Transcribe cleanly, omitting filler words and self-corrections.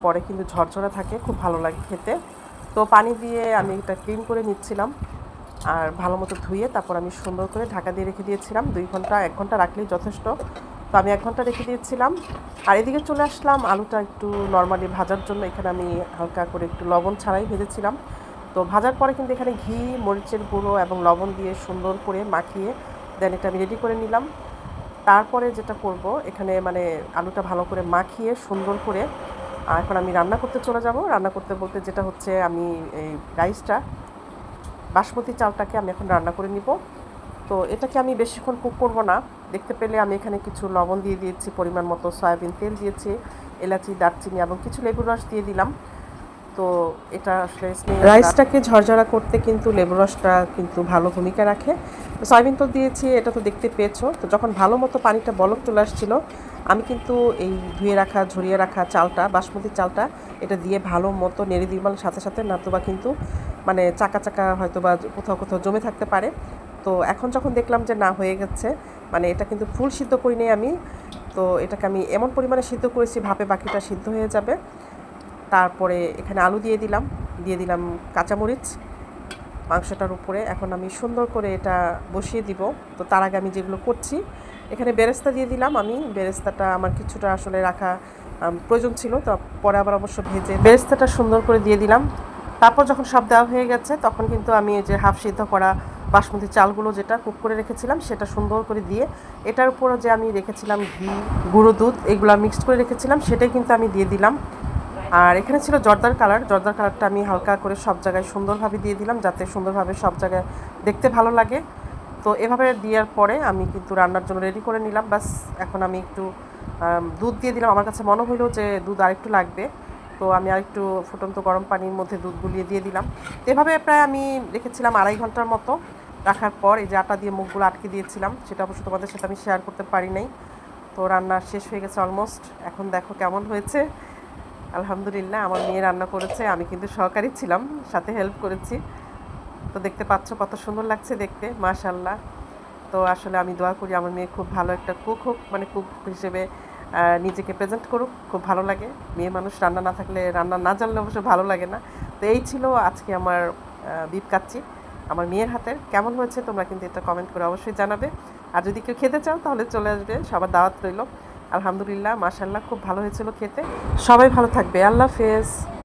পরে কিন্তু ঝরঝরা থাকে, খুব ভালো লাগে খেতে। তো পানি দিয়ে আমি এটা ক্লিন করে নিচ্ছিলাম আর ভালো মতো ধুয়ে তারপর আমি সুন্দর করে ঢাকা দিয়ে রেখে দিয়েছিলাম 2 ঘন্টা 1 ঘন্টা রাখলেই যথেষ্ট। তো আমি 1 ঘন্টা রেখে দিয়েছিলাম আর এদিকে চলে আসলাম আলুটা একটু নর্মালি ভাজার জন্য। এখানে আমি হালকা করে একটু লবণ ছাড়াই ভেজেছিলাম। তো ভাজার পরে কিন্তু এখানে ঘি, মরিচের গুঁড়ো এবং লবণ দিয়ে সুন্দর করে মাখিয়ে দেন এটা আমি রেডি করে নিলাম। তারপরে যেটা করব এখানে মানে আলুটা ভালো করে মাখিয়ে সুন্দর করে এখন আমি রান্না করতে চলে যাব। রান্না করতে বলতে যেটা হচ্ছে আমি এই রাইসটা বাসমতি চালটাকে আমি এখন রান্না করে নিব। তো এটাকে আমি বেশিক্ষণ কুক করব না। দেখতে পেলে আমি এখানে কিছু লবণ দিয়ে দিয়েছি, পরিমাণ মতো সয়াবিন তেল দিয়েছি, এলাচি, দারচিনি এবং কিছু লেবুর রস দিয়ে দিলাম। তো এটা আসলে রাইসটাকে ঝরঝরা করতে কিন্তু লেবুর রসটা কিন্তু ভালো ভূমিকা রাখে। তো সয়াবিন তো দিয়েছি, এটা তো দেখতে পেয়েছো। তো যখন ভালো মতো পানিটা বলক চলে আসছিল আমি কিন্তু এই ধুয়ে রাখা ঝরিয়ে রাখা চালটা, বাসমতি চালটা, এটা দিয়ে ভালো মতো নেড়ে দিলাম সাথে সাথে, নতুবা কিন্তু মানে চাকা চাকা হয়তো বা কোথাও কোথাও জমে থাকতে পারে। তো এখন যখন দেখলাম যে না হয়ে গেছে, মানে এটা কিন্তু ফুল সিদ্ধ করিনি আমি, তো এটাকে আমি এমন পরিমাণে সিদ্ধ করেছি ভাপে বাকিটা সিদ্ধ হয়ে যাবে। তারপরে এখানে আলু দিয়ে দিলাম কাঁচামরিচ মাংসটার উপরে। এখন আমি সুন্দর করে এটা বসিয়ে দিব। তো তার আগে আমি যেগুলো করছি, এখানে বেরেস্তা দিয়ে দিলাম। আমি বেরেস্তাটা আমার কিছুটা আসলে রাখা প্রয়োজন ছিল, তো পরে আবার অবশ্য ভেজে বেরেস্তাটা সুন্দর করে দিয়ে দিলাম। তারপর যখন সব দেওয়া হয়ে গেছে তখন কিন্তু আমি এই যে হাফ সিদ্ধ করা বাসমতি চালগুলো যেটা কুক করে রেখেছিলাম সেটা সুন্দর করে দিয়ে এটার উপরে যে আমি রেখেছিলাম ঘি, গুঁড়ো দুধ, এগুলো মিক্সড করে রেখেছিলাম সেটাই কিন্তু আমি দিয়ে দিলাম। আর এখানে ছিল জর্দার কালারটা আমি হালকা করে সব জায়গায় সুন্দরভাবে দিয়ে দিলাম যাতে সুন্দরভাবে সব জায়গায় দেখতে ভালো লাগে। তো এভাবে দেওয়ার পরে আমি কিন্তু রান্নার জন্য রেডি করে নিলাম। বাস এখন আমি একটু দুধ দিয়ে দিলাম। আমার কাছে মনে হলো যে দুধ আরেকটু লাগবে, তো আমি আরেকটু ফুটন্ত গরম পানির মধ্যে দুধ গুলিয়ে দিয়ে দিলাম। তো এভাবে প্রায় আমি রেখেছিলাম 2.5 ঘন্টার মতো। রাখার পর এই যে আটা দিয়ে মুখগুলো আটকে দিয়েছিলাম, সেটা অবশ্য তোমাদের সাথে আমি শেয়ার করতে পারি নাই। তো রান্না শেষ হয়ে গেছে অলমোস্ট। এখন দেখো কেমন হয়েছে। আলহামদুলিল্লাহ, আমার মেয়ে রান্না করেছে, আমি কিন্তু সহকারী ছিলাম, সাথে হেল্প করেছি। তো দেখতে পাচ্ছ কত সুন্দর লাগছে দেখতে, মাশাআল্লাহ। তো আসলে আমি দোয়া করি আমার মেয়ে খুব ভালো একটা কুক হোক, মানে কুক হিসেবে নিজেকে প্রেজেন্ট করুক। খুব ভালো লাগে, মেয়ে মানুষ রান্না না থাকলে, রান্না না জানলে অবশ্য ভালো লাগে না। তো এই ছিল আজকে আমার বিফ কাচ্চি আমার মেয়ের হাতের। কেমন হয়েছে তোমরা কিন্তু এটা কমেন্ট করে অবশ্যই জানাবে। আর যদি কেউ খেতে চাও তাহলে চলে আসবে, সবার দাওয়াত রইল। আলহামদুলিল্লাহ, মাশাআল্লাহ, খুব ভালো হয়েছিল খেতে। সবাই ভালো থাকবে, আল্লাহ হাফেজ।